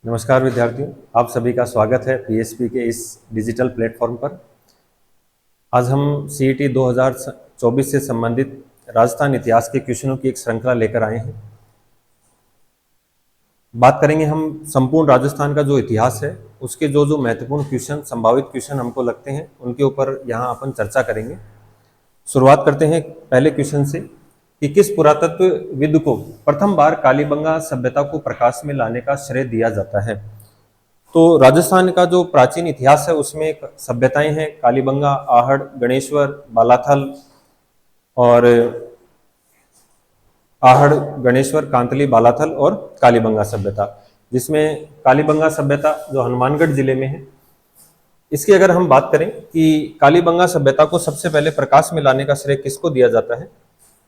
नमस्कार विद्यार्थियों, आप सभी का स्वागत है पीएसपी के इस डिजिटल प्लेटफॉर्म पर। आज हम सीईटी 2024 से संबंधित राजस्थान इतिहास के क्वेश्चनों की एक श्रृंखला लेकर आए हैं। बात करेंगे हम संपूर्ण राजस्थान का जो इतिहास है उसके जो महत्वपूर्ण क्वेश्चन, संभावित क्वेश्चन हमको लगते हैं उनके ऊपर यहाँ अपन चर्चा करेंगे। शुरुआत करते हैं पहले क्वेश्चन से कि किस पुरातत्वविद को प्रथम बार कालीबंगा सभ्यता को प्रकाश में लाने का श्रेय दिया जाता है। तो राजस्थान का जो प्राचीन इतिहास है उसमें सभ्यताएं हैं कालीबंगा, आहड़, गणेश्वर, बालाथल और आहड़, गणेश्वर, कांतली, बालाथल और कालीबंगा सभ्यता, जिसमें कालीबंगा सभ्यता जो हनुमानगढ़ जिले में है। इसकी अगर हम बात करें कि कालीबंगा सभ्यता को सबसे पहले प्रकाश में लाने का श्रेय किसको दिया जाता है,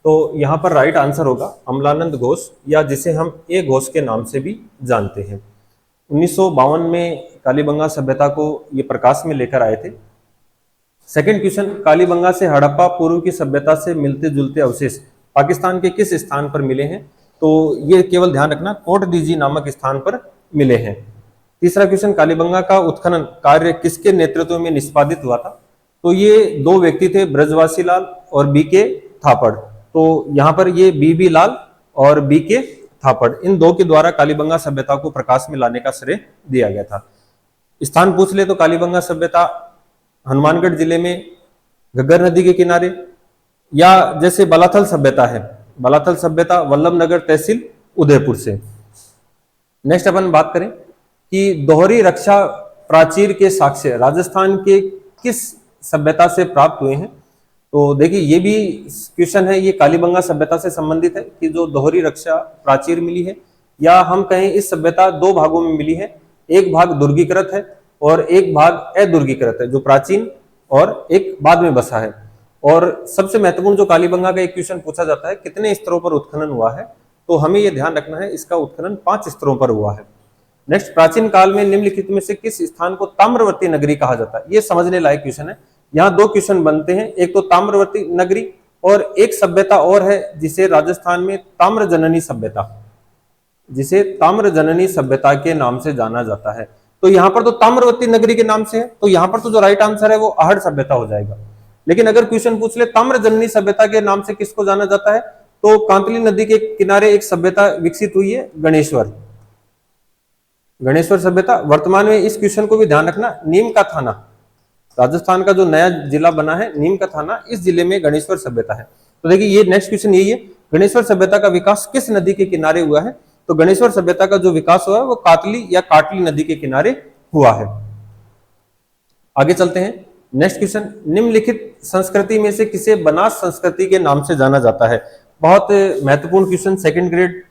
तो यहाँ पर राइट आंसर होगा अमलानंद घोष, या जिसे हम ए घोष के नाम से भी जानते हैं। 1952 में कालीबंगा सभ्यता को ये प्रकाश में लेकर आए थे। सेकंड क्वेश्चन, कालीबंगा से हड़प्पा पूर्व की सभ्यता से मिलते जुलते अवशेष पाकिस्तान के किस स्थान पर मिले हैं, तो ये केवल ध्यान रखना कोट डीजी नामक स्थान पर मिले हैं। तीसरा क्वेश्चन, कालीबंगा का उत्खनन कार्य किसके नेतृत्व में निष्पादित हुआ था, तो ये दो व्यक्ति थे, ब्रजवासी लाल और बीके थापड़। तो यहाँ पर ये बीबी लाल और बीके थापड़, इन दो के द्वारा कालीबंगा सभ्यता को प्रकाश में लाने का श्रेय दिया गया था। स्थान पूछ ले तो कालीबंगा सभ्यता हनुमानगढ़ जिले में घग्गर नदी के किनारे, या जैसे बालाथल सभ्यता है, बालाथल सभ्यता वल्लभनगर तहसील उदयपुर से। नेक्स्ट अपन बात करें कि दोहरी रक्षा प्राचीर के साक्ष्य राजस्थान के किस सभ्यता से प्राप्त हुए हैं, तो देखिए ये भी क्वेश्चन है, ये कालीबंगा सभ्यता से संबंधित है कि जो दोहरी रक्षा प्राचीर मिली है, या हम कहें इस सभ्यता दो भागों में मिली है, एक भाग दुर्गीकृत है और एक भाग अदुर्गीकृत है, जो प्राचीन और एक बाद में बसा है। और सबसे महत्वपूर्ण जो कालीबंगा का एक क्वेश्चन पूछा जाता है, कितने स्तरों पर उत्खनन हुआ है, तो हमें यह ध्यान रखना है इसका उत्खनन 5 स्तरों पर हुआ है। नेक्स्ट, प्राचीन काल में निम्नलिखित में से किस स्थान को ताम्रवर्ती नगरी कहा जाता है, ये समझने लायक क्वेश्चन है। यहाँ दो क्वेश्चन बनते हैं, एक तो ताम्रवर्ती नगरी और एक सभ्यता और है जिसे राजस्थान में ताम्र जननी सभ्यता, जिसे ताम्र जननी सभ्यता के नाम से जाना जाता है। तो यहाँ पर तो ताम्रवर्ती नगरी के नाम से है, तो यहाँ पर तो जो राइट आंसर है वो आहड़ सभ्यता हो जाएगा। लेकिन अगर क्वेश्चन पूछ ले ताम्र जननी सभ्यता के नाम से किसको जाना जाता है, तो कांतली नदी के किनारे एक सभ्यता विकसित हुई है, गणेश्वर, गणेश्वर सभ्यता। वर्तमान में इस क्वेश्चन को भी ध्यान रखना, नीम का थाना, राजस्थान का जो नया जिला बना है नीम का थाना, इस जिले में गणेश्वर सभ्यता है। तो देखिए ये नेक्स्ट क्वेश्चन यही है, गणेश्वर सभ्यता का विकास किस नदी के किनारे हुआ है, तो गणेश्वर सभ्यता का जो विकास हुआ है वो कातली या काटली नदी के किनारे हुआ है। आगे चलते हैं। नेक्स्ट क्वेश्चन, निम्नलिखित संस्कृति में से किसे बनास संस्कृति के नाम से जाना जाता है। बहुत महत्वपूर्ण क्वेश्चन, सेकंड ग्रेड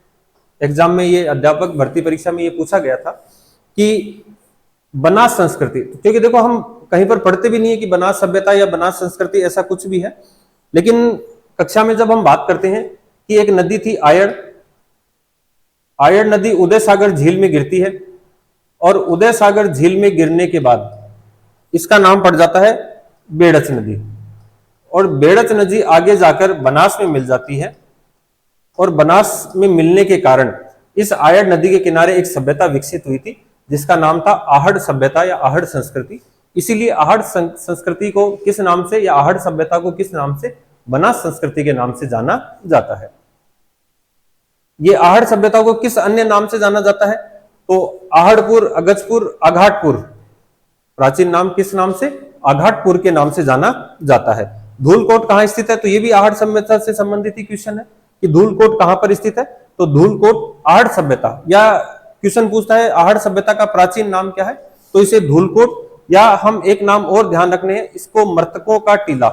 एग्जाम में, ये अध्यापक भर्ती परीक्षा में ये पूछा गया था कि बनास संस्कृति, क्योंकि देखो हम कहीं पर पढ़ते भी नहीं है कि बनास सभ्यता या बनास संस्कृति ऐसा कुछ भी है, लेकिन कक्षा में जब हम बात करते हैं कि एक नदी थी आयड़, आयड़ नदी उदय सागर झील में गिरती है, और उदय सागर झील में गिरने के बाद इसका नाम पड़ जाता है बेड़च नदी, और बेड़च नदी आगे जाकर बनास में मिल जाती है, और बनास में मिलने के कारण इस आयड़ नदी के किनारे एक सभ्यता विकसित हुई थी जिसका नाम था आहड़ सभ्यता या आहड़ संस्कृति। इसीलिए आहड़ संस्कृति को किस नाम से, या आहड़ सभ्यता को किस नाम से, बनास संस्कृति के नाम से जाना जाता है। ये आहड़ सभ्यता को किस अन्य नाम से जाना जाता है, तो आहड़पुर, अगजपुर, आघाटपुर, प्राचीन नाम किस नाम से, आघाटपुर के नाम से जाना जाता है। धूलकोट कहां स्थित है, तो ये भी आहड़ सभ्यता से संबंधित ही क्वेश्चन है कि धूलकोट कहां पर स्थित है, तो धूलकोट आहड़ सभ्यता, या क्वेश्चन पूछता है आहड़ सभ्यता का प्राचीन नाम क्या है, तो इसे धूलकोट, या हम एक नाम और ध्यान रखने हैं, इसको मृतकों का टीला,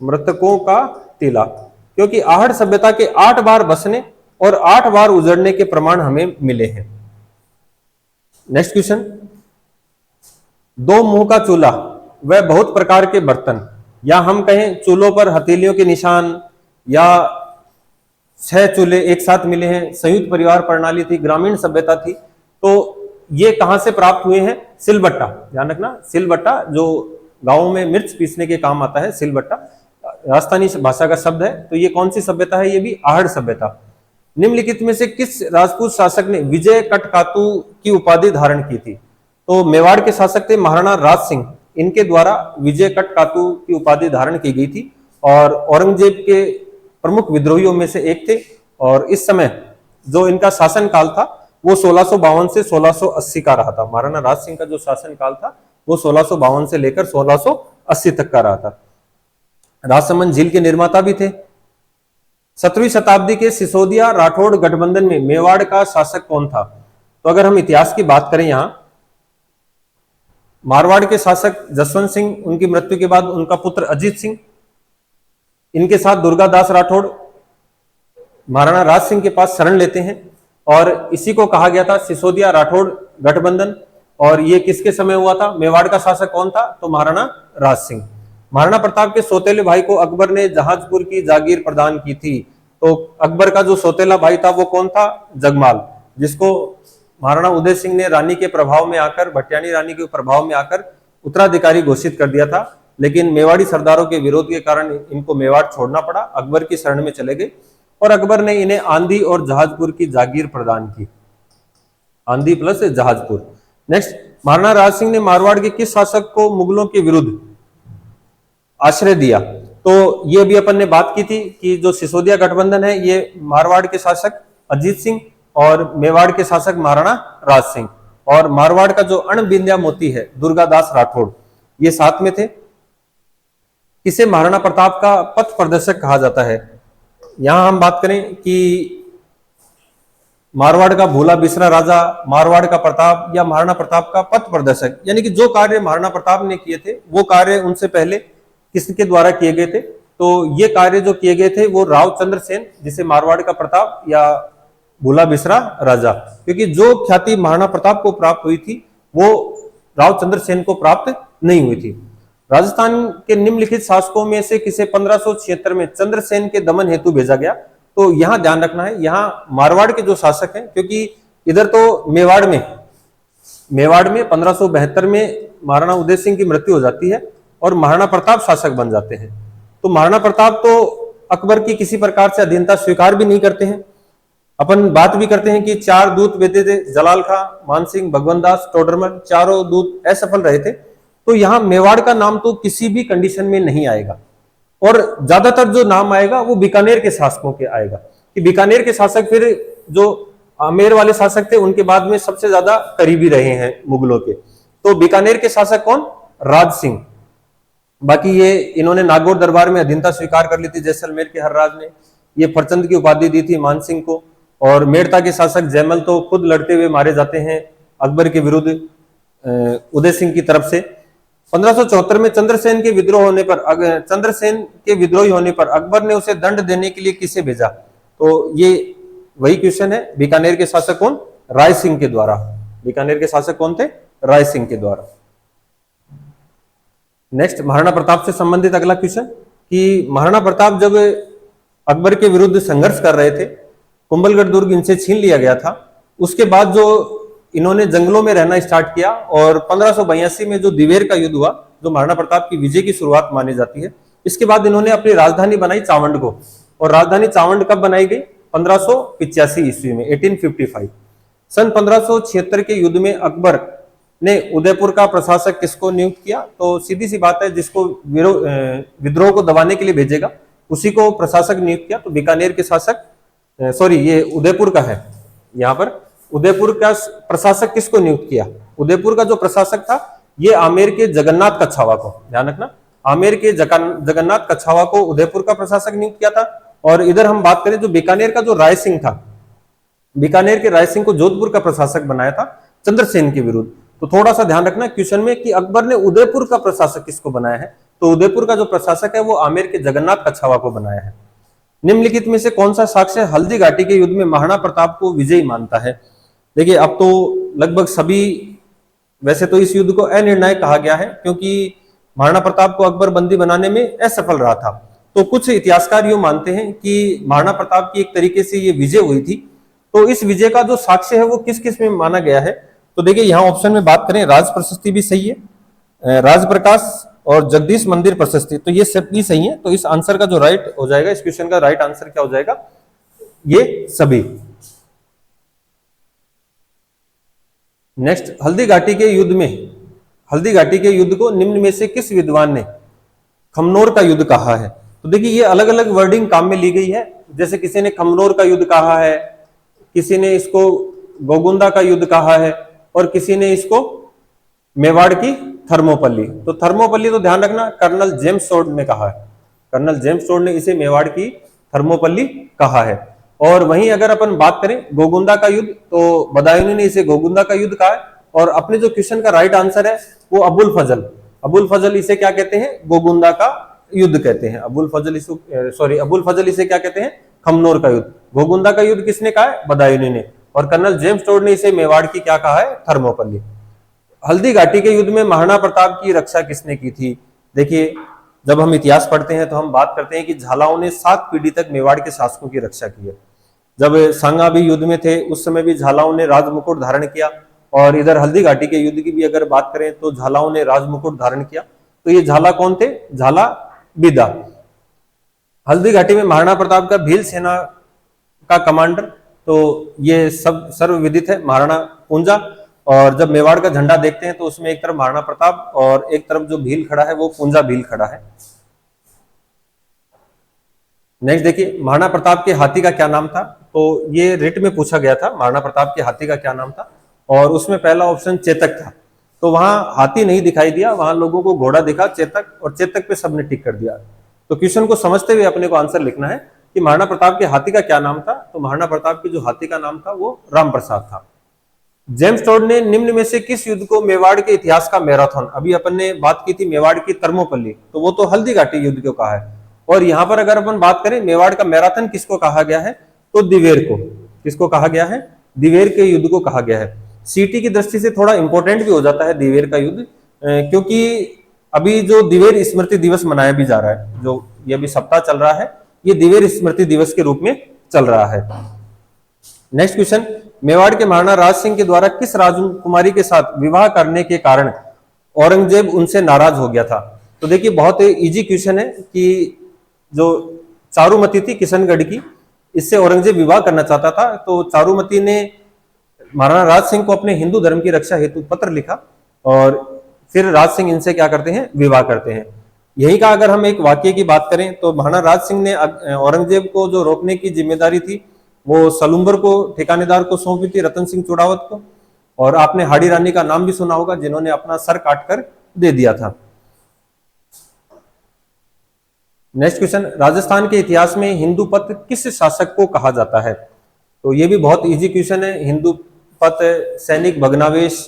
मृतकों का टीला, क्योंकि आहड़ सभ्यता के 8 बार बसने और 8 बार उजड़ने के प्रमाण हमें मिले हैं। नेक्स्ट क्वेश्चन, दो मुंह का चूल्हा वह बहुत प्रकार के बर्तन, या हम कहें चूल्हों पर हथेलियों के निशान, या 6 चूल्हे एक साथ मिले हैं, संयुक्त परिवार प्रणाली थी, ग्रामीण सभ्यता थी, तो ये कहां से प्राप्त हुए हैं, सिलबट्टा, ध्यान रखना, सिलबट्टा जो गांवों में मिर्च पीसने के काम आता है, सिलबट्टा राजस्थानी भाषा का शब्द है। तो ये कौन सी सभ्यता है, ये भी आहड़ सभ्यता। निम्नलिखित में से किस राजपूत शासक ने विजय कटकातु की उपाधि धारण की थी? तो मेवाड़ के शासक थे महाराणा राज सिंह, इनके द्वारा विजय कटकातु की उपाधि धारण की गई थी और औरंगजेब के प्रमुख विद्रोहियों में से एक थे। और इस समय जो इनका शासन काल था वो 1652 से 1680 का रहा था। महाराणा राज सिंह का जो शासन काल था वो 1652 से लेकर 1680 तक का रहा था। राजसमंद झील के निर्माता भी थे। 17वीं शताब्दी के सिसोदिया राठौड़ गठबंधन में मेवाड़ का शासक कौन था? तो अगर हम इतिहास की बात करें, यहां मारवाड़ के शासक जसवंत सिंह, उनकी मृत्यु के बाद उनका पुत्र अजीत सिंह, इनके साथ दुर्गादास राठौड़ महाराणा राज सिंह के पास शरण लेते हैं और इसी को कहा गया था सिसोदिया राठौड़ गठबंधन। और ये किसके समय हुआ था? मेवाड़ का शासक कौन था? तो महाराणा राज सिंह। महाराणा प्रताप के सौतेले भाई को अकबर ने जहाजपुर की जागीर प्रदान की थी। तो अकबर का जो सौतेला भाई था वो कौन था? जगमाल, जिसको महाराणा उदय सिंह ने रानी के प्रभाव में आकर, भटियानी रानी के प्रभाव में आकर उत्तराधिकारी घोषित कर दिया था। लेकिन मेवाड़ी सरदारों के विरोध के कारण इनको मेवाड़ छोड़ना पड़ा, अकबर की शरण में चले गए और अकबर ने इन्हें आंधी और जहाजपुर की जागीर प्रदान की। आंधी प्लस जहाजपुर। नेक्स्ट, महाराणा राज सिंह ने मारवाड़ के किस शासक को मुगलों के विरुद्ध आश्रय दिया? तो ये भी अपन ने बात की थी कि जो सिसोदिया गठबंधन है ये मारवाड़ के शासक अजीत सिंह और मेवाड़ के शासक महाराणा राज सिंह और मारवाड़ का जो अणबिंद्या मोती है दुर्गादास राठौड़, ये साथ में थे। किसे महाराणा प्रताप का पथ प्रदर्शक कहा जाता है? यहां हम बात करें कि मारवाड़ का भूला बिसरा राजा, मारवाड़ का प्रताप या महाराणा प्रताप का पथ प्रदर्शक, यानी कि जो कार्य महाराणा प्रताप ने किए थे वो कार्य उनसे पहले किसके द्वारा किए गए थे? तो ये कार्य जो किए गए थे वो रावचंद्र सेन, जिसे मारवाड़ का प्रताप या भूला बिसरा राजा, क्योंकि जो ख्याति महाराणा प्रताप को प्राप्त हुई थी वो रावचंद्र सेन को प्राप्त नहीं हुई थी। राजस्थान के निम्नलिखित शासकों में से किसे 1576 में चंद्रसेन के दमन हेतु भेजा गया? तो यहां ध्यान रखना है, यहां मारवाड़ के जो शासक हैं, क्योंकि इधर तो मेवाड़ में 1572 में महाराणा उदय सिंह की मृत्यु हो जाती है और महाराणा प्रताप शासक बन जाते हैं। तो महाराणा प्रताप तो अकबर की किसी प्रकार से अधीनता स्वीकार भी नहीं करते हैं। अपन बात भी करते हैं कि 4 दूत भेजे थे, जलाल खां, मानसिंह, भगवंत दास, टोडरमल, चारों दूत असफल रहे थे। तो यहां मेवाड़ का नाम तो किसी भी कंडीशन में नहीं आएगा और ज्यादातर जो नाम आएगा वो बीकानेर के शासकों के आएगा कि बीकानेर के शासक फिर जो आमेर वाले शासक थे उनके बाद में सबसे ज्यादा करीबी रहे हैं मुगलों के। तो बीकानेर के शासक कौन? राज सिंह। बाकी ये इन्होंने नागौर दरबार में अधीनता स्वीकार कर ली थी जैसलमेर के हरराज ने। ये फरचंद की उपाधि दी थी मानसिंह को। और मेड़ता के शासक जयमल तो खुद लड़ते हुए मारे जाते हैं अकबर के विरुद्ध उदय सिंह की तरफ से। 1574 में चंद्रसेन के विद्रोही होने पर अकबर ने उसे दंड देने के लिए किसे भेजा? तो ये वही क्वेश्चन है, बीकानेर के शासक कौन? राय सिंह के द्वारा। बीकानेर के शासक कौन थे? राय सिंह के द्वारा। नेक्स्ट, महाराणा प्रताप से संबंधित अगला क्वेश्चन कि महाराणा प्रताप जब अकबर के विरुद्ध संघर्ष कर रहे थे, कुंभलगढ़ दुर्ग इनसे छीन लिया गया था, उसके बाद जो इन्होंने जंगलों में रहना स्टार्ट किया और 1582 में जो दिवेर का युद्ध हुआ, जो महाराणा प्रताप की विजय की शुरुआत मानी जाती है, इसके बाद इन्होंने अपनी राजधानी बनाई चावंड को। और राजधानी चावंड कब बनाई गई? 1585 ईस्वी में, 1855। सन 1576 के युद्ध में अकबर ने उदयपुर का प्रशासक किसको नियुक्त किया? तो सीधी सी बात है, जिसको विद्रोह को दबाने के लिए भेजेगा उसी को प्रशासक नियुक्त किया। तो बीकानेर के शासक, सॉरी ये उदयपुर का है, यहाँ पर उदयपुर का प्रशासक किसको नियुक्त किया? उदयपुर का जो प्रशासक था ये आमेर के जगन्नाथ कछावा को, ध्यान रखना, आमेर के जगन्नाथ कछावा को उदयपुर का प्रशासक नियुक्त किया था। और इधर हम बात करें जो बीकानेर का जो राय सिंह था, बीकानेर के राय सिंह को जोधपुर का प्रशासक बनाया था चंद्रसेन के विरुद्ध। तो थोड़ा सा ध्यान रखना क्वेश्चन में कि अकबर ने उदयपुर का प्रशासक किसको बनाया है? तो उदयपुर का जो प्रशासक है वो आमेर के जगन्नाथ कछावा को बनाया है। निम्नलिखित में से कौन सा साक्ष्य हल्दी घाटी के युद्ध में महाराणा प्रताप को विजयी मानता है? देखिए, अब तो लगभग सभी, वैसे तो इस युद्ध को अनिर्णायक कहा गया है क्योंकि महाराणा प्रताप को अकबर बंदी बनाने में असफल रहा था। तो कुछ इतिहासकार यूं मानते हैं कि महाराणा प्रताप की एक तरीके से ये विजय हुई थी। तो इस विजय का जो साक्ष्य है वो किस किस में माना गया है? तो देखिए, यहाँ ऑप्शन में बात करें, राज प्रशस्ति भी सही है, राज प्रकाश और जगदीश मंदिर प्रशस्ति, तो ये सब भी सही है। तो इस आंसर का जो राइट हो जाएगा, इस क्वेश्चन का राइट आंसर क्या हो जाएगा? ये सभी। नेक्स्ट, हल्दी घाटी के युद्ध में, हल्दी घाटी के युद्ध को निम्न में से किस विद्वान ने खमनोर का युद्ध कहा है? तो देखिए ये अलग अलग वर्डिंग काम में ली गई है। जैसे किसी ने खमनोर का युद्ध कहा है, किसी ने इसको गोगुंदा का युद्ध कहा है, और किसी ने इसको मेवाड़ की थर्मोपल्ली। तो थर्मोपल्ली तो ध्यान रखना कर्नल जेम्स टोड ने कहा है, कर्नल जेम्स टोड ने इसे मेवाड़ की थर्मोपल्ली कहा है। और वहीं अगर अपन बात करें गोगुंदा का युद्ध, तो बदायूनी ने इसे गोगुंदा का युद्ध कहा है। और अपने जो क्वेश्चन का राइट आंसर है वो अबुल फजल, अबुल फजल इसे क्या कहते हैं? गोगुंदा का युद्ध कहते हैं। अबुल फजल इसे क्या कहते हैं? खमनोर का युद्ध। गोगुंदा का युद्ध किसने कहा है? बदायूनी ने। और कर्नल जेम्स टोड ने इसे मेवाड़ की क्या कहा है? थर्मोपल्ली। हल्दी घाटी के युद्ध में महाराणा प्रताप की रक्षा किसने की थी? देखिए जब हम इतिहास पढ़ते हैं तो हम बात करते हैं कि झालाओं ने 7 पीढ़ी तक मेवाड़ के शासकों की रक्षा की है। जब सांगा भी युद्ध में थे उस समय भी झालाओं ने राजमुकुट धारण किया। और इधर हल्दी घाटी के युद्ध की भी अगर बात करें तो झालाओं ने राजमुकुट धारण किया। तो ये झाला कौन थे? झाला बिदा। हल्दी घाटी में महाराणा प्रताप का भील सेना का कमांडर, तो ये सब सर्वविदित है, महाराणा पूंजा। और जब मेवाड़ का झंडा देखते हैं तो उसमें एक तरफ महाराणा प्रताप और एक तरफ जो भील खड़ा है वो पूंजा भील खड़ा है। नेक्स्ट देखिए, महाराणा प्रताप के हाथी का क्या नाम था? तो ये रिट में पूछा गया था, महाराणा प्रताप के हाथी का क्या नाम था? और उसमें पहला ऑप्शन चेतक था। तो वहां हाथी नहीं दिखाई दिया, वहां लोगों को घोड़ा दिखा चेतक, और चेतक पे सबने टिक कर दिया। तो क्वेश्चन को समझते हुए अपने को आंसर लिखना है कि महाराणा प्रताप के हाथी का क्या नाम था? तो महाराणा प्रताप के जो हाथी का नाम था वो राम प्रसाद था। जेम्स टोड ने निम्न में से किस युद्ध को मेवाड़ के इतिहास का मैराथन, अभी अपन ने बात की थी मेवाड़ की थर्मोपल्ली, तो वो तो हल्दी घाटी युद्ध को कहा है। और यहां पर अगर अपन बात करें मेवाड़ का मैराथन किसको कहा गया है, तो दिवेर को। किसको कहा गया है? दिवेर के युद्ध को कहा गया है। सीटी की दृष्टि से थोड़ा इंपॉर्टेंट भी हो जाता है दिवेर का युद्ध, क्योंकि अभी जो दिवेर स्मृति दिवस मनाया भी जा रहा है, जो ये अभी सप्ताह चल रहा है, ये दिवेर स्मृति दिवस के रूप में चल रहा है। नेक्स्ट क्वेश्चन, मेवाड़ के महाराणा राज सिंह के द्वारा किस राजकुमारी के साथ विवाह करने के कारण औरंगजेब उनसे नाराज हो गया था? तो देखिए बहुत इजी क्वेश्चन है कि जो चारुमती थी किशनगढ़ की, इससे औरंगजेब विवाह करना चाहता था। तो चारुमती ने महाराणा राज सिंह को अपने हिंदू धर्म की रक्षा हेतु पत्र लिखा, और फिर राज सिंह इनसे क्या करते हैं? विवाह करते हैं। यही का अगर हम एक वाक्य की बात करें तो महाराणा राज सिंह ने औरंगजेब को जो रोकने की जिम्मेदारी थी वो सलूम्बर को, ठिकानेदार को सौंपी थी, रतन सिंह चुड़ावत को। और आपने हाड़ी रानी का नाम भी सुना होगा जिन्होंने अपना सर काटकर दे दिया था। नेक्स्ट क्वेश्चन, राजस्थान के इतिहास में हिंदूपत किस शासक को कहा जाता है? तो ये भी बहुत इजी क्वेश्चन है। हिंदूपत सैनिक भग्नावेश,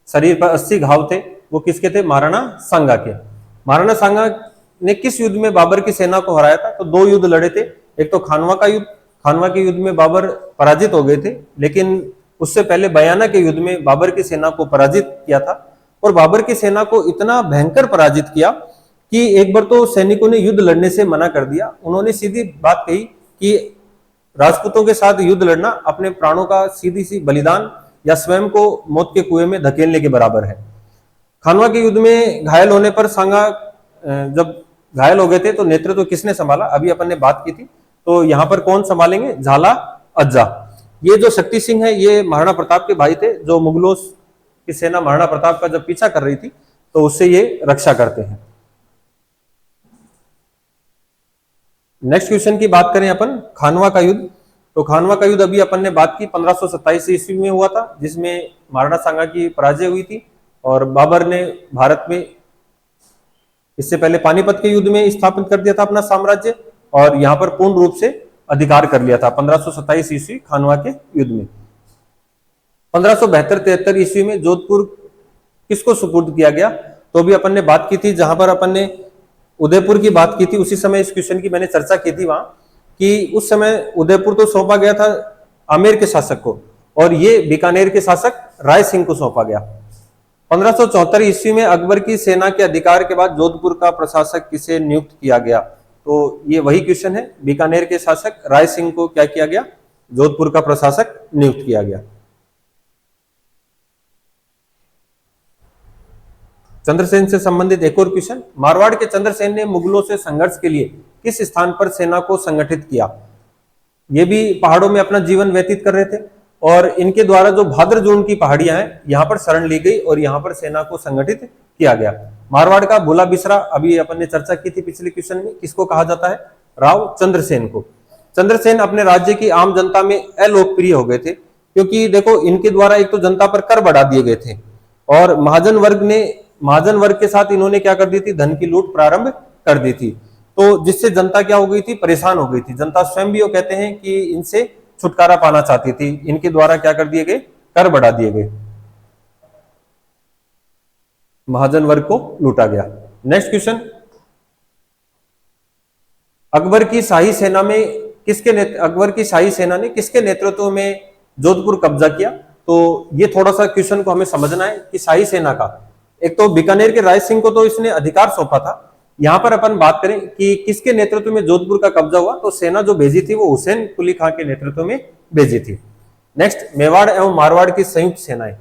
शरीर पर 80 घाव थे, वो किसके थे? महाराणा सांगा के। महाराणा सांगा ने किस युद्ध में बाबर की सेना को हराया था? तो 2 युद्ध लड़े थे। एक तो खानवा का युद्ध, खानवा के युद्ध में बाबर पराजित हो गए थे, लेकिन उससे पहले बयाना के युद्ध में बाबर की सेना को पराजित किया था। और बाबर की सेना को इतना भयंकर पराजित किया कि एक बार तो सैनिकों ने युद्ध लड़ने से मना कर दिया। उन्होंने सीधी बात कही कि राजपूतों के साथ युद्ध लड़ना अपने प्राणों का सीधी सी बलिदान या स्वयं को मौत के कुएं में धकेलने के बराबर है। खानवा के युद्ध में घायल होने पर सांगा जब घायल हो गए थे तो नेतृत्व किसने संभाला? अभी अपन ने बात की थी। तो यहां पर कौन संभालेंगे? झाला अज्जा। ये जो शक्ति सिंह है ये महाराणा प्रताप के भाई थे, जो मुगलों की सेना महाराणा प्रताप का जब पीछा कर रही थी तो उससे ये रक्षा करते हैं। नेक्स्ट क्वेश्चन की बात करें अपन खानवा का युद्ध, तो खानवा का युद्ध अभी अपन ने बात की 1527 ईस्वी में हुआ था, जिसमें महाराणा सांगा की पराजय हुई थी और बाबर ने भारत में इससे पहले पानीपत के युद्ध में स्थापित कर दिया था अपना साम्राज्य, और यहां पर पूर्ण रूप से अधिकार कर लिया था 1527 ईस्वी खानवा के युद्ध में। 1572-73 ईस्वी में जोधपुर किसको सुपुर्द किया गया? तो भी अपन ने बात की थी, जहां पर अपन ने उदयपुर की बात की थी, उसी समय इस क्वेश्चन की मैंने चर्चा की थी वहां, कि उस समय उदयपुर तो सौंपा गया था आमेर के शासक को, और ये बीकानेर के शासक राय सिंह को सौंपा गया। 1574 ईस्वी में अकबर की सेना के अधिकार के बाद जोधपुर का प्रशासक किसे नियुक्त किया गया? तो ये वही क्वेश्चन है, बीकानेर के शासक राय सिंह को क्या किया गया? जोधपुर का प्रशासक नियुक्त किया गया। चंद्रसेन से संबंधित एक और क्वेश्चन, मारवाड़ के चंद्रसेन ने मुगलों से संघर्ष के लिए किस स्थान पर सेना को संगठित किया? ये भी पहाड़ों में अपना जीवन व्यतीत कर रहे थे और इनके द्वारा जो भाद्र जून की पहाड़ियां हैं यहाँ पर शरण ली गई और यहाँ पर सेना को संगठित किया गया। मारवाड़ का भोला बिसरा, अभी अपन ने चर्चा की थी पिछले क्वेश्चन में, किसको कहा जाता है? राव चंद्रसेन को। चंद्रसेन अपने राज्य की आम जनता में अलोकप्रिय हो गए थे, क्योंकि देखो इनके द्वारा एक तो जनता पर कर बढ़ा दिए गए थे और महाजन वर्ग के साथ इन्होंने क्या कर दी थी? धन की लूट प्रारंभ कर दी थी। तो जिससे जनता क्या हो गई थी? परेशान हो गई थी। जनता स्वयं भी वो कहते हैं कि इनसे छुटकारा पाना चाहती थी। इनके द्वारा क्या कर दिए गए? कर बढ़ा दिए गए, महाजन वर्ग को लूटा गया। नेक्स्ट क्वेश्चन, अकबर की शाही सेना ने किसके नेतृत्व में जोधपुर कब्जा किया? तो ये थोड़ा सा क्वेश्चन को हमें समझना है कि शाही सेना का, एक तो बीकानेर के राय सिंह को तो इसने अधिकार सौंपा था। यहां पर अपन बात करें कि किसके नेतृत्व में जोधपुर का कब्जा हुआ, तो सेना जो भेजी थी वो हुसैन कुली खां के नेतृत्व में भेजी थी। नेक्स्ट, मेवाड़ एवं मारवाड़ की संयुक्त सेनाएं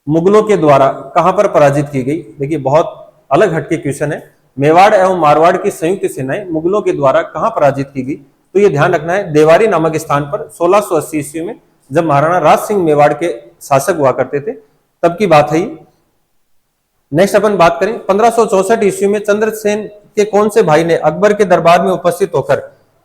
मुगलों के द्वारा कहां पर पराजित की गई? देखिए बहुत अलग हटके क्वेश्चन है। मेवाड़ एवं मारवाड़ की संयुक्त सेनाएं मुगलों के द्वारा कहां पराजित की गई? तो ये ध्यान रखना है, देवारी नामक स्थान पर 1680 ईस्वी में, जब महाराणा राज सिंह मेवाड़ के शासक हुआ करते थे, तब की बात है ये। नेक्स्ट अपन बात करें, 1564 ईस्वी में चंद्रसेन के कौन से भाई ने अकबर के दरबार में उपस्थित होकर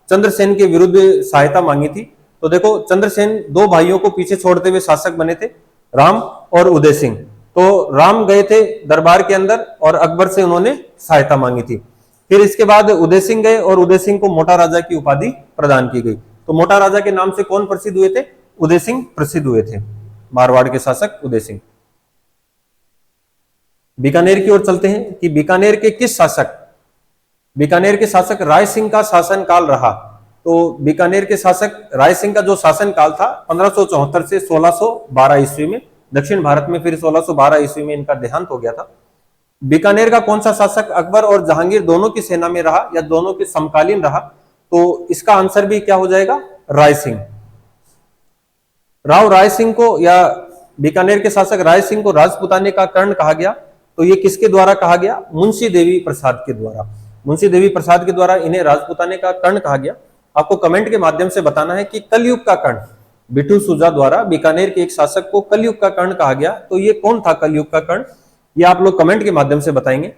चंद्रसेन के विरुद्ध सहायता मांगी थी? तो देखो चंद्रसेन दो भाइयों को पीछे छोड़ते हुए शासक बने थे, राम और उदय सिंह। तो राम गए थे दरबार के अंदर और अकबर से उन्होंने सहायता मांगी थी। फिर इसके बाद उदय सिंह गए और उदय सिंह को मोटा राजा की उपाधि प्रदान की गई। तो मोटा राजा के नाम से कौन प्रसिद्ध हुए थे? उदय सिंह प्रसिद्ध हुए थे, मारवाड़ के शासक उदय सिंह। बीकानेर की ओर चलते हैं कि बीकानेर के शासक राय सिंह का शासनकाल रहा। तो बीकानेर के शासक राय सिंह का जो शासनकाल था 1574 से 1612 ईस्वी में, दक्षिण भारत में फिर 1612 ईस्वी में इनका देहांत हो गया था। बीकानेर का कौन सा शासक अकबर और जहांगीर दोनों की सेना में रहा या दोनों के समकालीन रहा? तो इसका आंसर भी क्या हो जाएगा? राय सिंह। राव राय सिंह को या बीकानेर के शासक राय सिंह को राजपुताने का कर्ण कहा गया। तो ये किसके द्वारा कहा गया? मुंशी देवी प्रसाद के द्वारा। मुंशी देवी प्रसाद के द्वारा इन्हें राजपुताने का कर्ण कहा गया। आपको कमेंट के माध्यम से बताना है कि कलयुग का कर्ण, बिठू सुजा द्वारा बीकानेर के एक शासक को कलयुग का कर्ण कहा गया, तो ये कौन था कलयुग का कर्ण? ये आप लोग कमेंट के माध्यम से बताएंगे।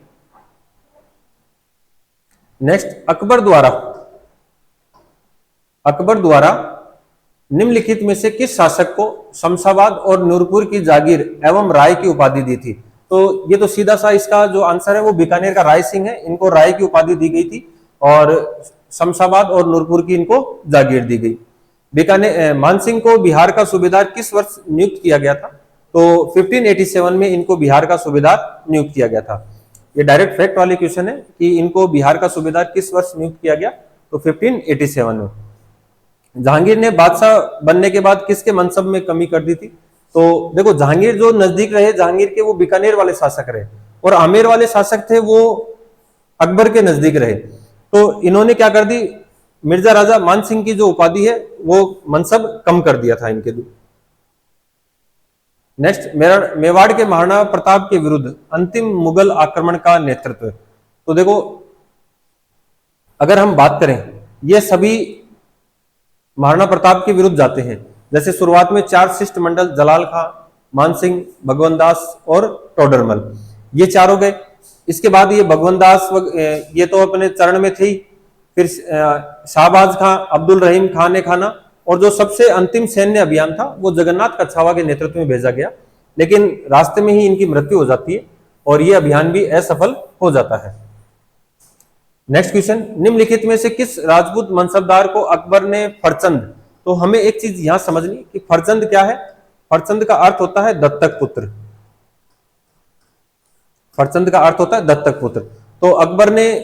नेक्स्ट, अकबर द्वारा निम्नलिखित में से किस शासक को शमशाबाद और नूरपुर की जागीर एवं राय की उपाधि दी थी? तो ये तो सीधा सा इसका जो आंसर है वो बीकानेर का राय सिंह है। इनको राय की उपाधि दी गई थी और शमशाबाद और नूरपुर की इनको जागीर दी गई। बीकानेर मानसिंह को बिहार का सूबेदार किस वर्ष नियुक्त किया गया था? तो 1587 में इनको बिहार का सूबेदार नियुक्त किया गया था। ये डायरेक्ट फैक्ट वाली क्वेश्चन है कि इनको बिहार का सूबेदार किस वर्ष नियुक्त किया गया? तो 1587 में। जहांगीर ने बादशाह बनने के बाद किसके मनसब में कमी कर दी थी? तो देखो जहांगीर जो नजदीक रहे जहांगीर के, वो बीकानेर वाले शासक रहे और आमेर वाले शासक थे वो अकबर के नजदीक रहे। तो इन्होंने क्या कर दी? मिर्जा राजा मान सिंह की जो उपाधि है वो मनसब कम कर दिया था इनके लिए। नेक्स्ट, मेवाड़ के महाराणा प्रताप के विरुद्ध अंतिम मुगल आक्रमण का नेतृत्व। तो देखो अगर हम बात करें, ये सभी महाराणा प्रताप के विरुद्ध जाते हैं। जैसे शुरुआत में 4 शिष्टमंडल, जलाल खां, मानसिंह, भगवंत दास और टोडरमल, ये चारों गए। इसके बाद ये भगवंत दास ये तो अपने चरण में थे ही, फिर शाहबाज खां, अब्दुल रहीम खान ने खाना, और जो सबसे अंतिम सैन्य अभियान था वो जगन्नाथ कछावा के नेतृत्व में भेजा गया, लेकिन रास्ते में ही इनकी मृत्यु हो जाती है और ये अभियान भी असफल हो जाता है। नेक्स्ट क्वेश्चन, निम्नलिखित में से किस राजपूत मनसबदार को अकबर ने फरचंद? तो हमें एक चीज यहां समझनी कि फरचंद क्या है। फरचंद का अर्थ होता है दत्तक पुत्र। फरचंद का अर्थ होता है दत्तक पुत्र। तो अकबर ने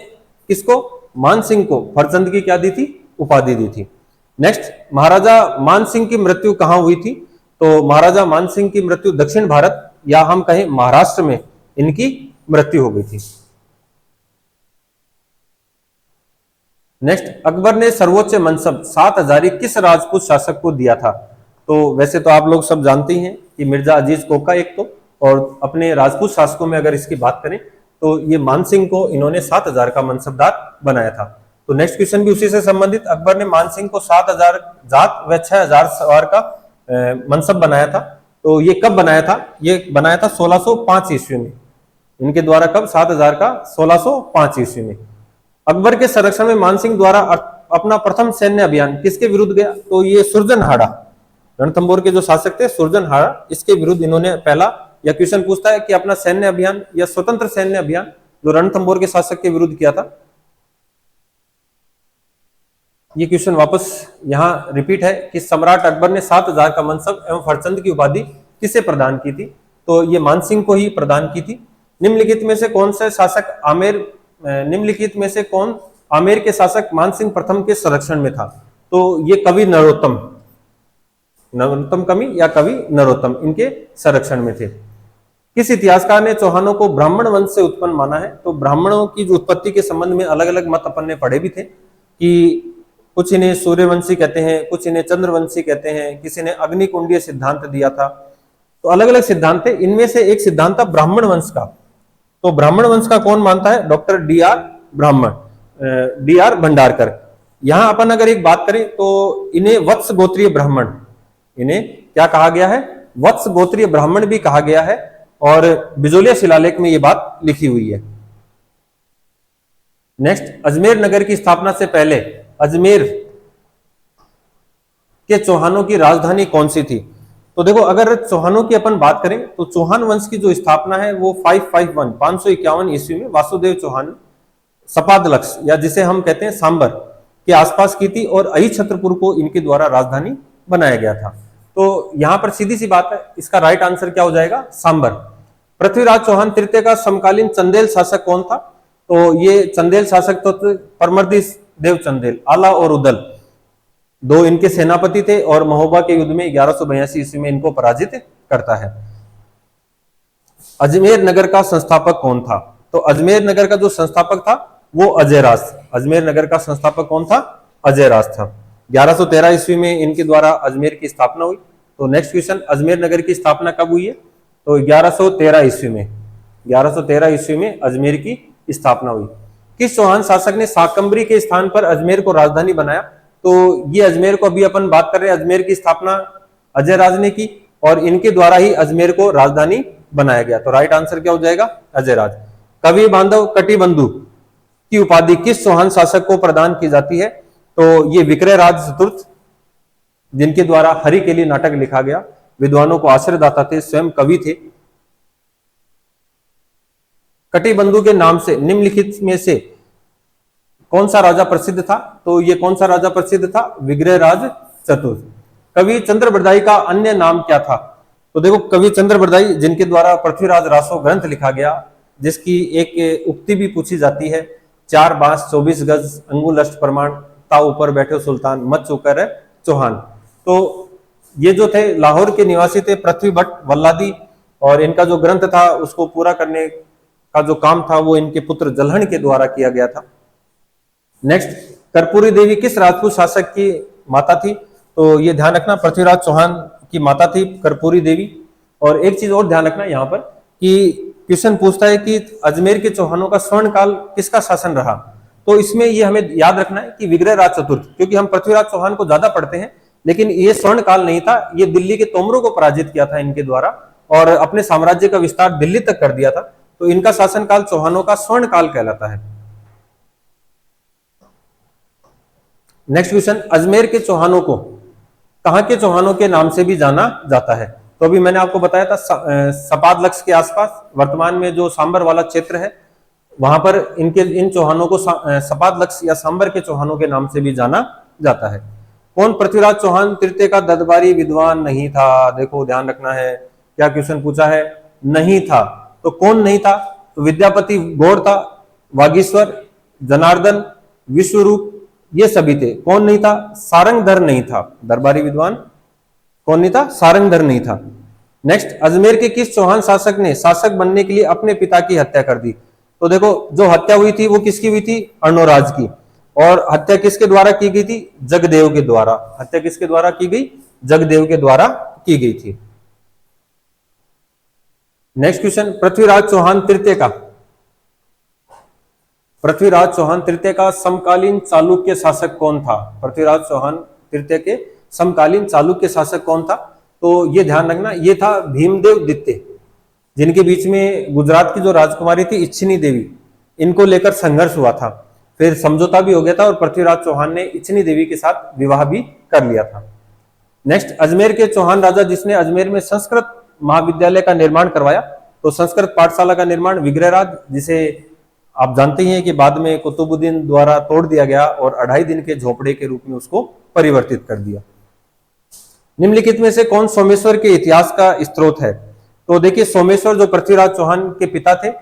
किसको? मान सिंह को फरचंद की क्या दी थी? उपाधि दी थी। नेक्स्ट, महाराजा मान सिंह की मृत्यु कहां हुई थी? तो महाराजा मान सिंह की मृत्यु दक्षिण भारत या हम कहें महाराष्ट्र में इनकी मृत्यु हो गई थी। नेक्स्ट, अकबर ने सर्वोच्च मनसब 7,000 किस राजपूत शासक को दिया था? तो वैसे तो आप लोग सब जानते ही हैं कि मिर्जा अजीज कोका एक तो, और अपने राजपूत शासकों में अगर इसकी बात करें तो ये मानसिंह को इन्होंने 7,000 का मनसबदार बनाया था। तो नेक्स्ट क्वेश्चन भी उसी से संबंधित। अकबर ने मानसिंह को 7,000 जात व 6,000 सवार का मनसब बनाया था। तो ये कब बनाया था? ये बनाया था 1605 ईस्वी में। इनके द्वारा कब? 7,000 का 1605 ईस्वी में। अकबर के संरक्षण में मानसिंह द्वारा अपना प्रथम सैन्य अभियान किसके विरुद्ध गया? तो ये सुरजनहाड़ा, रणथंभौर के जो शासक थे सुरजनहाड़ा, इसके विरुद्ध इन्होंने पहला, या क्वेश्चन पूछता है कि अपना सैन्य अभियान या स्वतंत्र सैन्य अभियान जो रणथंभौर के शासक के विरुद्ध किया था। ये क्वेश्चन वापस यहां रिपीट है कि सम्राट अकबर ने 7,000 का मनसब एवं फरचंद की उपाधि किसे प्रदान की थी? तो ये मानसिंह को ही प्रदान की थी। निम्नलिखित में से कौन सा शासक निम्नलिखित में से कौन आमेर के शासक मानसिंह प्रथम के संरक्षण में था? तो ये कवि नरोत्तम कवि या कवि नरोत्तम इनके संरक्षण में थे। किस इतिहासकार ने चौहानों को ब्राह्मण वंश से उत्पन्न माना है? तो ब्राह्मणों की जो उत्पत्ति के संबंध में अलग अलग मत अपन ने पढ़े भी थे कि कुछ इन्हें सूर्यवंशी कहते हैं, कुछ इन्हें चंद्रवंशी कहते हैं, किसी ने अग्निकुंडीय सिद्धांत दिया था। तो अलग अलग सिद्धांत थे। इनमें से एक सिद्धांत था ब्राह्मण वंश का। तो ब्राह्मण वंश का कौन मानता है? Doctor D R Bhandarkar. यहां अपन अगर एक बात करें तो इन्हें वत्स गोत्रीय ब्राह्मण, इन्हें क्या कहा गया है? वत्स गोत्रीय ब्राह्मण भी कहा गया है, और बिजोलिया शिलालेख में यह बात लिखी हुई है। नेक्स्ट, अजमेर नगर की स्थापना से पहले अजमेर के चौहानों की राजधानी कौन सी थी? तो देखो, अगर चौहानों की अपन बात करें तो चौहान वंश की जो स्थापना है वो 551 ईस्वी में वासुदेव चौहान सपादलक्ष, या जिसे हम कहते हैं सांबर, के आसपास की थी, और अहि छत्रपुर को इनके द्वारा राजधानी बनाया गया था। तो यहां पर सीधी सी बात है, इसका राइट आंसर क्या हो जाएगा? सांबर। पृथ्वीराज चौहान तृतीय का समकालीन चंदेल शासक कौन था? तो ये चंदेल शासक तो परमर्दी देव चंदेल, आला और उदल, दो इनके सेनापति थे, और महोबा के युद्ध में 1182 ईस्वी में इनको पराजित करता है। अजमेर नगर का संस्थापक कौन था? तो अजमेर नगर का जो संस्थापक था वो अजयराज। अजमेर नगर का संस्थापक कौन था? अजयराज था। 1113 ईस्वी में इनके द्वारा अजमेर की स्थापना हुई। तो नेक्स्ट क्वेश्चन, अजमेर नगर की स्थापना कब हुई है? तो 1113 ईस्वी में। 1113 ईस्वी में अजमेर की स्थापना हुई। किस चौहान शासक ने शाकंभरी के स्थान पर अजमेर को राजधानी बनाया? तो ये अजमेर को अभी अपन बात कर रहे हैं, अजमेर की स्थापना अजयराज ने की, और इनके द्वारा ही अजमेर को राजधानी बनाया गया। तो राइट आंसर क्या हो जाएगा? अजयराज। कवि बांधव कटिबंधु की उपाधि किस चौहान शासक को प्रदान की जाती है? तो ये विक्रयराज चतुर्थ, जिनके द्वारा हरि के लिए नाटक लिखा गया, विद्वानों को आश्रयदाता थे, स्वयं कवि थे। कटिबंधु के नाम से निम्नलिखित में से कौन सा राजा प्रसिद्ध था? तो ये कौन सा राजा प्रसिद्ध था? विग्रहराज चतुर्थ। कवि चंद्रबरदाई का अन्य नाम क्या था? तो देखो, कवि चंद्रबरदाई, जिनके द्वारा पृथ्वीराज रासो ग्रंथ लिखा गया, जिसकी एक उक्ति भी पूछी जाती है, 4 बांस 24 गज अंगुल अष्ट प्रमाण, ता ऊपर बैठे सुल्तान, मत चुकर चौहान। तो ये जो थे लाहौर के निवासी थे, पृथ्वी भट्ट वल्लादी, और इनका जो ग्रंथ था उसको पूरा करने का जो काम था वो इनके पुत्र जलहन के द्वारा किया गया था। नेक्स्ट, कर्पूरी देवी किस राजपूत शासक की माता थी? तो ये ध्यान रखना, पृथ्वीराज चौहान की माता थी कर्पूरी देवी। और एक चीज और ध्यान रखना यहाँ पर कि क्वेश्चन पूछता है कि अजमेर के चौहानों का स्वर्ण काल किसका शासन रहा? तो इसमें ये हमें याद रखना है कि विग्रहराज चतुर्थ, क्योंकि हम पृथ्वीराज चौहान को ज्यादा पढ़ते हैं, लेकिन ये स्वर्ण काल नहीं था। ये दिल्ली के तोमरों को पराजित किया था इनके द्वारा, और अपने साम्राज्य का विस्तार दिल्ली तक कर दिया था। तो इनका शासनकाल चौहानों का स्वर्ण काल कहलाता है। नेक्स्ट क्वेश्चन, अजमेर के चौहानों को कहां के चौहानों के नाम से भी जाना जाता है? तो अभी मैंने आपको बताया था सपादलक्ष के आसपास, वर्तमान में जो सांबर वाला क्षेत्र है, वहां पर इन चौहानों को सपादलक्ष या सांबर के चौहानों के नाम से भी जाना जाता है। कौन पृथ्वीराज चौहान तृतीय का दरबारी विद्वान नहीं था? देखो, ध्यान रखना है, क्या क्वेश्चन पूछा है? नहीं था। तो कौन नहीं था? तो विद्यापति गौड़ था, वागीश्वर, जनार्दन, विश्वरूप, ये सभी थे। कौन नहीं था? सारंगधर नहीं था। दरबारी विद्वान कौन नहीं था? सारंगधर नहीं था। नेक्स्ट, अजमेर के किस चौहान शासक ने शासक बनने के लिए अपने पिता की हत्या कर दी? तो देखो, जो हत्या हुई थी वो किसकी हुई थी? अर्णोराज की। और हत्या किसके द्वारा की गई थी? जगदेव के द्वारा। हत्या किसके द्वारा की गई? जगदेव के द्वारा की गई थी। नेक्स्ट क्वेश्चन, पृथ्वीराज चौहान तृतीय का पृथ्वीराज चौहान तृतीय का समकालीन चालुक्य शासक कौन था? पृथ्वीराज चौहान तृतीय के समकालीन चालुक्य शासक कौन था? तो ये ध्यान रखना, ये था भीमदेव द्वितीय, जिनके बीच में गुजरात की जो राजकुमारी थी इच्छिनी देवी, इनको लेकर संघर्ष हुआ था। फिर समझौता भी हो गया था और पृथ्वीराज चौहान ने इच्छिनी देवी के साथ विवाह भी कर लिया था। नेक्स्ट, अजमेर के चौहान राजा जिसने अजमेर में संस्कृत महाविद्यालय का निर्माण करवाया, तो संस्कृत पाठशाला का निर्माण विग्रहराज, जिसे आप जानते ही हैं कि बाद में कुतुबुद्दीन द्वारा तोड़ दिया गया और 2.5 दिन के झोपड़े के रूप में उसको परिवर्तित कर दिया। निम्नलिखित में से कौन सोमेश्वर के इतिहास का स्रोत है? तो देखिए, सोमेश्वर जो पृथ्वीराज चौहान के पिता थे,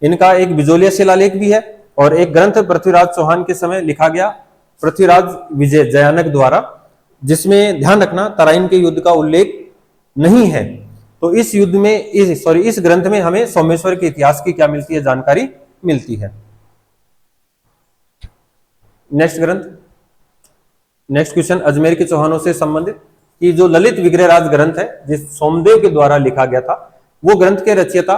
इनका एक बिजोलिया शिलालेख भी है और एक ग्रंथ पृथ्वीराज चौहान के समय लिखा गया पृथ्वीराज विजय जयानक द्वारा, जिसमें ध्यान रखना तराइन के युद्ध का उल्लेख नहीं है। तो इस युद्ध में इस ग्रंथ में हमें सोमेश्वर के इतिहास की क्या मिलती है? जानकारी मिलती है। नेक्स्ट ग्रंथ, नेक्स्ट क्वेश्चन अजमेर के चौहानों से संबंधित, कि जो ललित विग्रहराज ग्रंथ है जिस सोमदेव के द्वारा लिखा गया था, वो ग्रंथ के रचयिता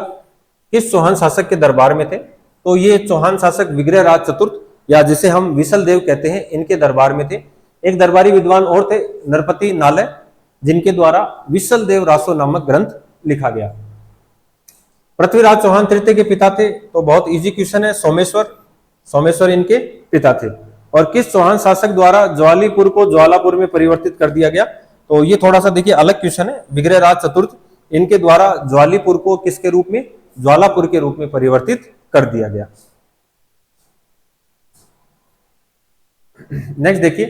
किस चौहान शासक के दरबार में थे? तो ये चौहान शासक विग्रहराज चतुर्थ, या जिसे हम विसल देव कहते हैं, इनके दरबार में थे। एक दरबारी विद्वान और थे नरपति नालय, जिनके द्वारा विसल देव रासो नामक ग्रंथ लिखा गया। पृथ्वीराज चौहान तृतीय के पिता थे, तो बहुत इजी क्वेश्चन है, सोमेश्वर इनके पिता थे। और किस चौहान शासक द्वारा ज्वालीपुर को ज्वालापुर में परिवर्तित कर दिया गया? तो ये थोड़ा सा देखिए अलग क्वेश्चन है। विग्रहराज चतुर्थ, इनके द्वारा ज्वालीपुर को किसके रूप में? ज्वालापुर के रूप में परिवर्तित कर दिया गया। नेक्स्ट देखिए,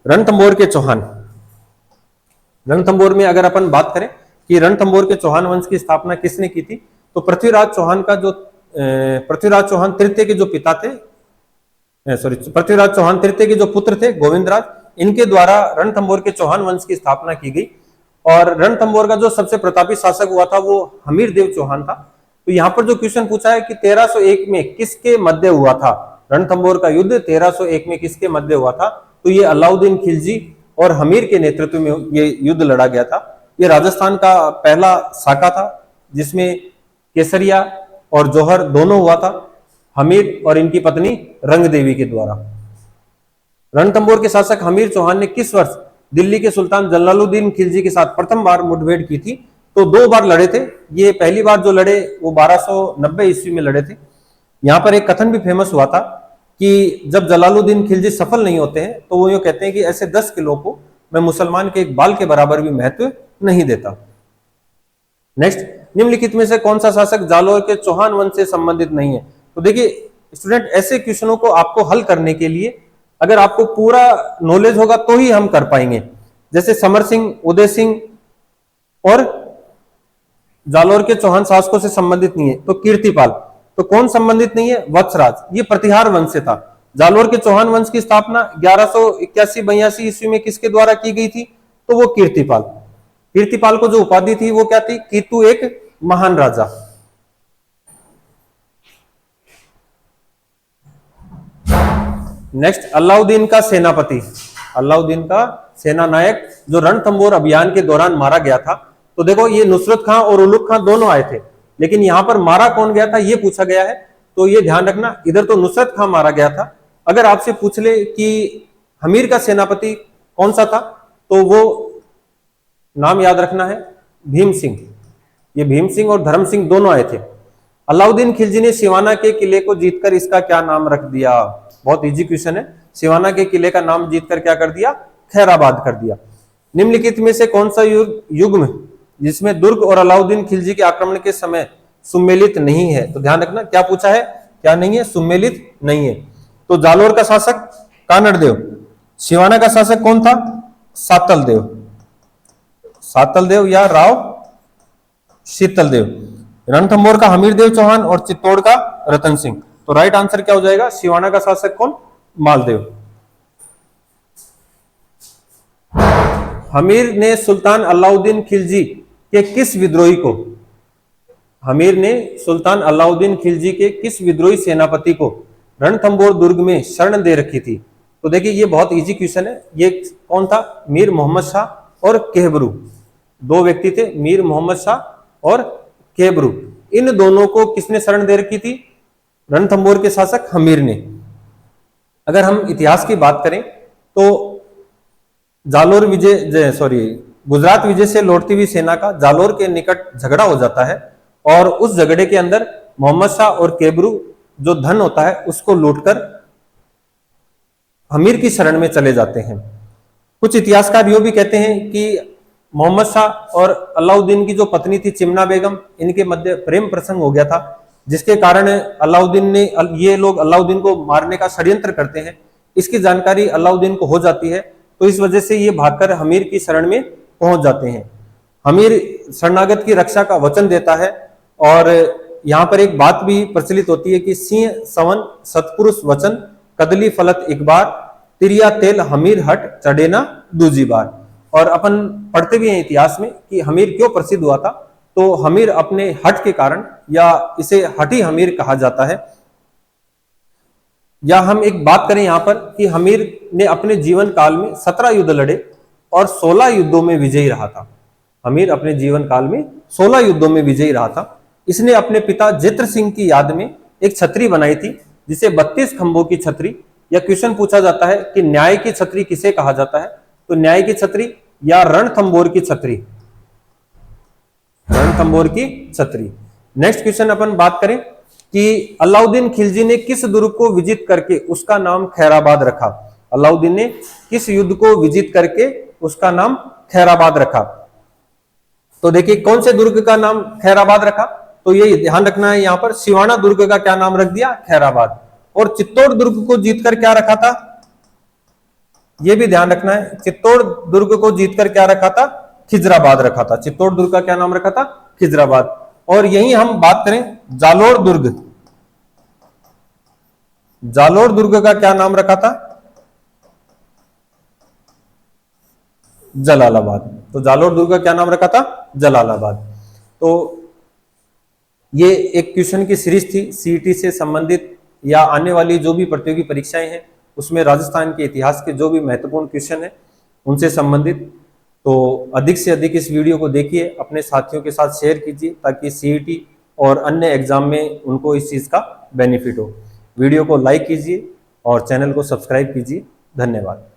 रणथंभौर के चौहान। रणथंभौर में अगर अपन बात करें कि रणथंभौर के चौहान वंश की स्थापना किसने की थी, तो पृथ्वीराज चौहान पृथ्वीराज चौहान तृतीय के जो पिता थे, पृथ्वीराज चौहान तृतीय के जो पुत्र थे गोविंदराज, इनके द्वारा रणथंभौर के चौहान वंश की स्थापना की गई। और रणथंभौर का जो सबसे प्रतापी शासक हुआ था वो हमीर देव चौहान था। तो यहाँ पर जो क्वेश्चन पूछा है कि 1301 में किसके मध्य हुआ था रणथंभौर का युद्ध? 1301 में किसके मध्य हुआ था? तो ये अलाउद्दीन खिलजी और हमीर के नेतृत्व में ये युद्ध लड़ा गया था। ये राजस्थान का पहला साका था जिसमें केसरिया और जौहर दोनों हुआ था, हमीर और इनकी पत्नी रंग देवी के द्वारा। रणथंभौर के शासक हमीर चौहान ने किस वर्ष दिल्ली के सुल्तान जलालुद्दीन खिलजी के साथ प्रथम बार मुठभेड़ की थी? तो 2 बार लड़े थे। ये पहली बार जो लड़े वो 1290 ईस्वी में लड़े थे। यहाँ पर एक कथन भी फेमस हुआ था कि जब जलालुद्दीन खिलजी सफल नहीं होते हैं तो वो यूं कहते हैं कि ऐसे 10 किलो को मैं मुसलमान के एक बाल के बराबर भी महत्व नहीं देता। नेक्स्ट, निम्नलिखित में से कौन सा शासक जालोर के चौहान वंश से संबंधित नहीं है? तो देखिए स्टूडेंट, ऐसे क्वेश्चनों को आपको हल करने के लिए अगर आपको पूरा नॉलेज होगा तो ही हम कर पाएंगे। जैसे समर सिंह, उदय सिंह और जालोर के चौहान शासकों से संबंधित नहीं है, तो कीर्तिपाल। तो कौन संबंधित नहीं है? वत्सराज, ये प्रतिहार वंश से था। जालोर के चौहान वंश की स्थापना 1181-82 ईस्वी में किसके द्वारा की गई थी? तो वो कीर्तिपाल। कीर्तिपाल को जो उपाधि थी वो क्या थी? कीतु एक महान राजा। नेक्स्ट, अलाउद्दीन का सेनापति, अलाउद्दीन का सेना नायक जो रणथंभौर अभियान के दौरान मारा गया था। तो देखो, ये नुसरत खां और उलुग खां दोनों आए थे, लेकिन यहां पर मारा कौन गया था ये पूछा गया है। तो ये ध्यान रखना, इधर तो नुसरत खां मारा गया था। अगर आपसे पूछ ले कि हमीर का सेनापति कौन सा था, तो वो नाम याद रखना है भीम सिंह। ये भीम सिंह और धर्म सिंह दोनों आए थे। अलाउद्दीन खिलजी ने सिवाना के किले को जीतकर इसका क्या नाम रख दिया? बहुत इजी क्वेश्चन है। सिवाना के किले का नाम जीतकर क्या कर दिया? खैराबाद कर दिया। निम्नलिखित में से कौन सा युग्म जिसमें दुर्ग और अलाउद्दीन खिलजी के आक्रमण के समय सुमेलित नहीं है? तो ध्यान रखना, क्या पूछा है? क्या नहीं है? सुमेलित नहीं है। तो जालोर का शासक कानड़देव, सिवाना का शासक कौन था? सातलदेव या राव शीतलदेव। रणथंभौर का हमीरदेव चौहान और चित्तौड़ का रतन सिंह। तो राइट आंसर क्या हो जाएगा? सिवाना का शासक कौन? मालदेव। हमीर ने सुल्तान अलाउद्दीन खिलजी के किस विद्रोही को, हमीर ने सुल्तान अलाउद्दीन खिलजी के किस विद्रोही सेनापति को रणथंभौर दुर्ग में शरण दे रखी थी? तो देखिए ये बहुत इजी क्वेश्चन है। ये कौन था? मीर मोहम्मद शाह और केहबरू, 2 व्यक्ति थे, मीर मोहम्मद शाह और केहबरू। इन दोनों को किसने शरण दे रखी थी? रणथंभौर के शासक हमीर ने। अगर हम इतिहास की बात करें तो गुजरात विजय से लौटती हुई सेना का जालोर के निकट झगड़ा हो जाता है और उस झगड़े के अंदर मोहम्मद शाह और केबरू जो धन होता है उसको लूटकर अमीर की शरण में चले जाते हैं। कुछ इतिहासकार यो भी कहते हैं कि मोहम्मद शाह और अलाउद्दीन की जो पत्नी थी चिमना बेगम, इनके मध्य प्रेम प्रसंग हो गया था, जिसके कारण ये लोग अलाउद्दीन को मारने का षड्यंत्र करते हैं। इसकी जानकारी अलाउद्दीन को हो जाती है, तो इस वजह से ये भागकर हमीर की शरण में पहुंच जाते हैं। हमीर शरणागत की रक्षा का वचन देता है और यहाँ पर एक बात भी प्रचलित होती है कि सिंह सवन सतपुरुष वचन कदली फलत एक बार तिरिया तेल हमीर हट चढ़े ना दूजी बार। और अपन पढ़ते भी हैं इतिहास में कि हमीर क्यों प्रसिद्ध हुआ था, तो हमीर अपने हट के कारण, या इसे हटी हमीर कहा जाता है। या हम एक बात करें यहाँ पर कि हमीर ने अपने जीवन काल में 17 युद्ध लड़े और 16 युद्धों में विजयी रहा था। हमीर अपने जीवन काल में 16 युद्धों में विजयी रहा था। इसने अपने पिता जित्र सिंह की याद में एक छतरी बनाई थी, जिसे 32 खंभों की छतरी, या क्वेश्चन पूछा जाता है कि न्याय की छतरी किसे कहा जाता है, तो न्याय की छतरी या रणथंबोर की छतरी, रणथंबोर की छतरी। नेक्स्ट क्वेश्चन अपन बात करें कि अलाउद्दीन खिलजी ने किस दुर्ग को विजित करके उसका नाम खैराबाद रखा। अलाउद्दीन ने किस युद्ध को विजित करके उसका नाम खैराबाद रखा। तो देखिए कौन से दुर्ग का नाम खैराबाद रखा, तो ये ध्यान रखना है यहाँ पर, सिवाना दुर्ग का क्या नाम रख दिया, खैराबाद। और चित्तौड़ दुर्ग को जीतकर क्या रखा था, ये भी ध्यान रखना है, चित्तौड़ दुर्ग को जीतकर क्या रखा था, खिजराबाद रखा था। चित्तौड़ दुर्ग का क्या नाम रखा था, खिजराबाद। और यही हम बात करें जालोर दुर्ग, जालोर दुर्ग का क्या नाम रखा था, जलालाबाद। तो जालोर दुर्ग का क्या नाम रखा था, जलालाबाद। तो ये एक क्वेश्चन की सीरीज थी सीईटी से संबंधित, या आने वाली जो भी प्रतियोगी परीक्षाएं हैं उसमें राजस्थान के इतिहास के जो भी महत्वपूर्ण क्वेश्चन है उनसे संबंधित। तो अधिक से अधिक इस वीडियो को देखिए, अपने साथियों के साथ शेयर कीजिए, ताकि सीईटी और अन्य एग्जाम में उनको इस चीज़ का बेनिफिट हो। वीडियो को लाइक कीजिए और चैनल को सब्सक्राइब कीजिए। धन्यवाद।